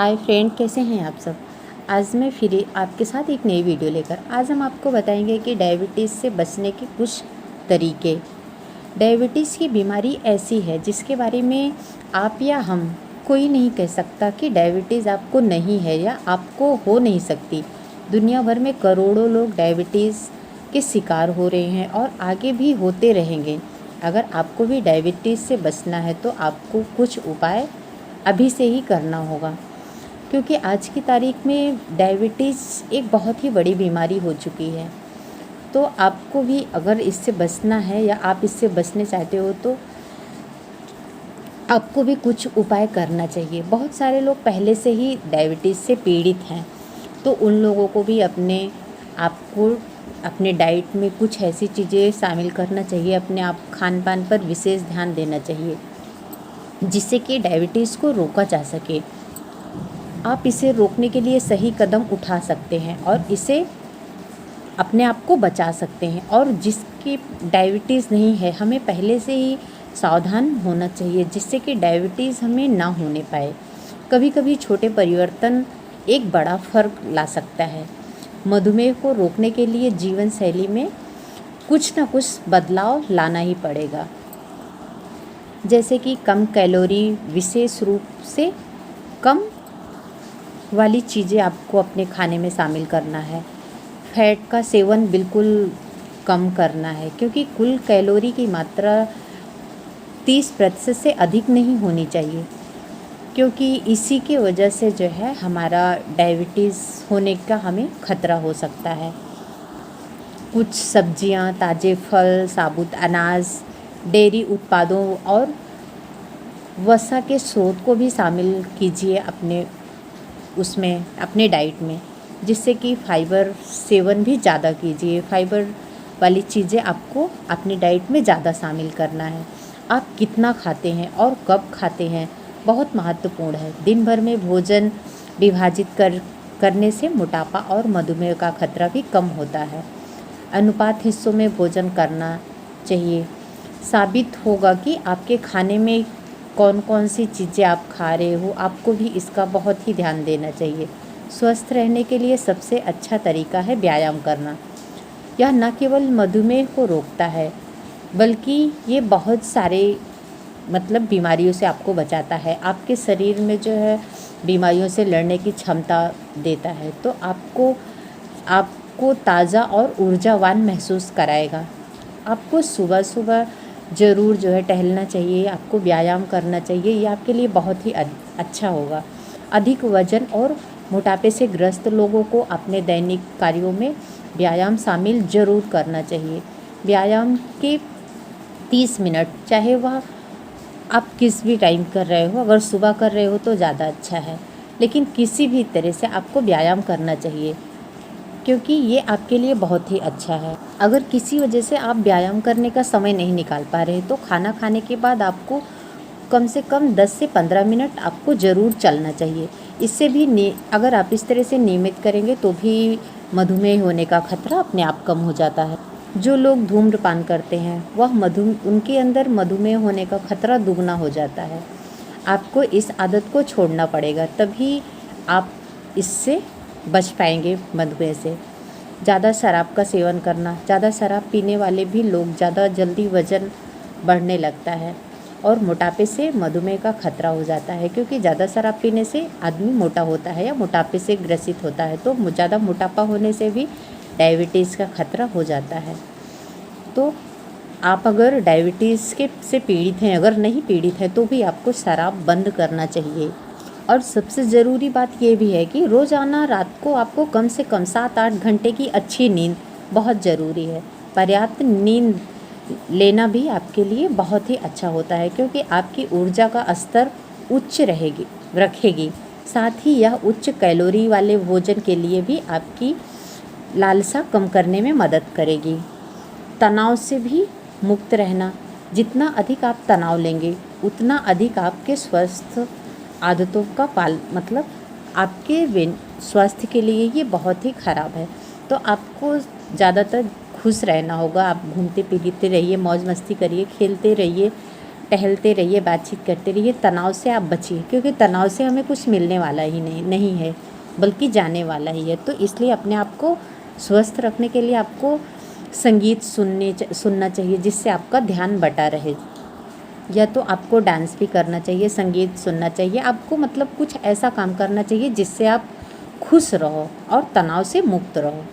Hi friend, कैसे हैं आप सब। आज मैं फिर आपके साथ एक नई वीडियो लेकर आज हम आपको बताएंगे कि डायबिटीज़ से बचने के कुछ तरीके। डायबिटीज़ की बीमारी ऐसी है जिसके बारे में आप या हम कोई नहीं कह सकता कि डायबिटीज़ आपको नहीं है या आपको हो नहीं सकती। दुनिया भर में करोड़ों लोग डायबिटीज़ के शिकार हो रहे हैं और आगे भी होते रहेंगे। अगर आपको भी डायबिटीज़ से बचना है तो आपको कुछ उपाय अभी से ही करना होगा, क्योंकि आज की तारीख में डायबिटीज़ एक बहुत ही बड़ी बीमारी हो चुकी है। तो आपको भी अगर इससे बचना है या आप इससे बचने चाहते हो तो आपको भी कुछ उपाय करना चाहिए। बहुत सारे लोग पहले से ही डायबिटीज़ से पीड़ित हैं, तो उन लोगों को भी आपको अपने डाइट में कुछ ऐसी चीज़ें शामिल करना चाहिए, अपने आप खान पान पर विशेष ध्यान देना चाहिए जिससे कि डायबिटीज़ को रोका जा सके। आप इसे रोकने के लिए सही कदम उठा सकते हैं और इसे अपने आप को बचा सकते हैं। और जिसकी डायबिटीज़ नहीं है, हमें पहले से ही सावधान होना चाहिए जिससे कि डायबिटीज़ हमें ना होने पाए। कभी कभी छोटे परिवर्तन एक बड़ा फ़र्क ला सकता है। मधुमेह को रोकने के लिए जीवन शैली में कुछ ना कुछ बदलाव लाना ही पड़ेगा, जैसे कि कम कैलोरी, विशेष रूप से कम वाली चीज़ें आपको अपने खाने में शामिल करना है। फैट का सेवन बिल्कुल कम करना है, क्योंकि कुल कैलोरी की मात्रा 30% से अधिक नहीं होनी चाहिए, क्योंकि इसी की वजह से जो है हमारा डायबिटीज़ होने का हमें खतरा हो सकता है। कुछ सब्जियां, ताज़े फल, साबुत अनाज, डेयरी उत्पादों और वसा के स्रोत को भी शामिल कीजिए अपने डाइट में, जिससे कि फाइबर सेवन भी ज़्यादा कीजिए। फाइबर वाली चीज़ें आपको अपनी डाइट में ज़्यादा शामिल करना है। आप कितना खाते हैं और कब खाते हैं बहुत महत्वपूर्ण है। दिन भर में भोजन विभाजित करने से मोटापा और मधुमेह का खतरा भी कम होता है। अनुपात हिस्सों में भोजन करना चाहिए। साबित होगा कि आपके खाने में कौन कौन सी चीज़ें आप खा रहे हो, आपको भी इसका बहुत ही ध्यान देना चाहिए। स्वस्थ रहने के लिए सबसे अच्छा तरीका है व्यायाम करना। यह न केवल मधुमेह को रोकता है, बल्कि ये बहुत सारे बीमारियों से आपको बचाता है। आपके शरीर में जो है बीमारियों से लड़ने की क्षमता देता है, तो आपको ताज़ा और ऊर्जावान महसूस कराएगा। आपको सुबह सुबह ज़रूर जो है टहलना चाहिए, आपको व्यायाम करना चाहिए। ये आपके लिए बहुत ही अच्छा होगा। अधिक वजन और मोटापे से ग्रस्त लोगों को अपने दैनिक कार्यों में व्यायाम शामिल ज़रूर करना चाहिए। व्यायाम के 30 मिनट, चाहे वह आप किस भी टाइम कर रहे हो, अगर सुबह कर रहे हो तो ज़्यादा अच्छा है, लेकिन किसी भी तरह से आपको व्यायाम करना चाहिए, क्योंकि ये आपके लिए बहुत ही अच्छा है। अगर किसी वजह से आप व्यायाम करने का समय नहीं निकाल पा रहे तो खाना खाने के बाद आपको कम से कम 10 से 15 मिनट आपको ज़रूर चलना चाहिए। इससे भी अगर आप इस तरह से नियमित करेंगे तो भी मधुमेह होने का खतरा अपने आप कम हो जाता है। जो लोग धूम्रपान करते हैं उनके अंदर मधुमेह होने का खतरा दुगना हो जाता है। आपको इस आदत को छोड़ना पड़ेगा, तभी आप इससे बच पाएंगे मधुमेह से। ज़्यादा शराब का सेवन करना, ज़्यादा शराब पीने वाले भी लोग ज़्यादा जल्दी वज़न बढ़ने लगता है और मोटापे से मधुमेह का खतरा हो जाता है, क्योंकि ज़्यादा शराब पीने से आदमी मोटा होता है या मोटापे से ग्रसित होता है, तो ज़्यादा मोटापा होने से भी डायबिटीज़ का खतरा हो जाता है। तो आप अगर डायबिटीज़ से पीड़ित हैं, अगर नहीं पीड़ित हैं, तो भी आपको शराब बंद करना चाहिए। और सबसे ज़रूरी बात ये भी है कि रोज़ाना रात को आपको कम से कम 7-8 घंटे की अच्छी नींद बहुत ज़रूरी है। पर्याप्त नींद लेना भी आपके लिए बहुत ही अच्छा होता है, क्योंकि आपकी ऊर्जा का स्तर उच्च रखेगी। साथ ही यह उच्च कैलोरी वाले भोजन के लिए भी आपकी लालसा कम करने में मदद करेगी। तनाव से भी मुक्त रहना। जितना अधिक आप तनाव लेंगे उतना अधिक आपके स्वस्थ आदतों का आपके स्वास्थ्य के लिए ये बहुत ही ख़राब है। तो आपको ज़्यादातर खुश रहना होगा। आप घूमते फिरते रहिए, मौज मस्ती करिए, खेलते रहिए, टहलते रहिए, बातचीत करते रहिए, तनाव से आप बचिए, क्योंकि तनाव से हमें कुछ मिलने वाला ही नहीं है, बल्कि जाने वाला ही है। तो इसलिए अपने आप को स्वस्थ रखने के लिए आपको संगीत सुनना चाहिए, जिससे आपका ध्यान बटा रहे, या तो आपको डांस भी करना चाहिए, संगीत सुनना चाहिए, आपको मतलब कुछ ऐसा काम करना चाहिए जिससे आप खुश रहो और तनाव से मुक्त रहो।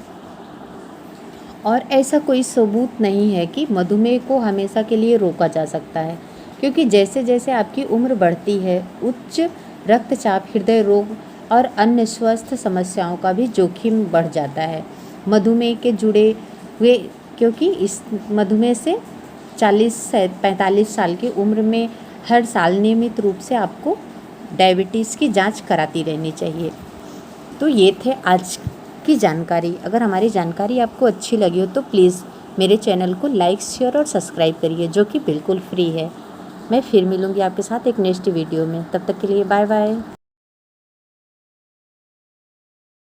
और ऐसा कोई सबूत नहीं है कि मधुमेह को हमेशा के लिए रोका जा सकता है, क्योंकि जैसे जैसे आपकी उम्र बढ़ती है, उच्च रक्तचाप, हृदय रोग और अन्य स्वास्थ्य समस्याओं का भी जोखिम बढ़ जाता है मधुमेह के जुड़े हुए, क्योंकि इस मधुमेह से 40 से 45 साल की उम्र में हर साल नियमित रूप से आपको डायबिटीज़ की जांच कराती रहनी चाहिए। तो ये थे आज की जानकारी। अगर हमारी जानकारी आपको अच्छी लगी हो तो प्लीज़ मेरे चैनल को लाइक, शेयर और सब्सक्राइब करिए, जो कि बिल्कुल फ्री है। मैं फिर मिलूँगी आपके साथ एक नेक्स्ट वीडियो में। तब तक के लिए बाय बाय।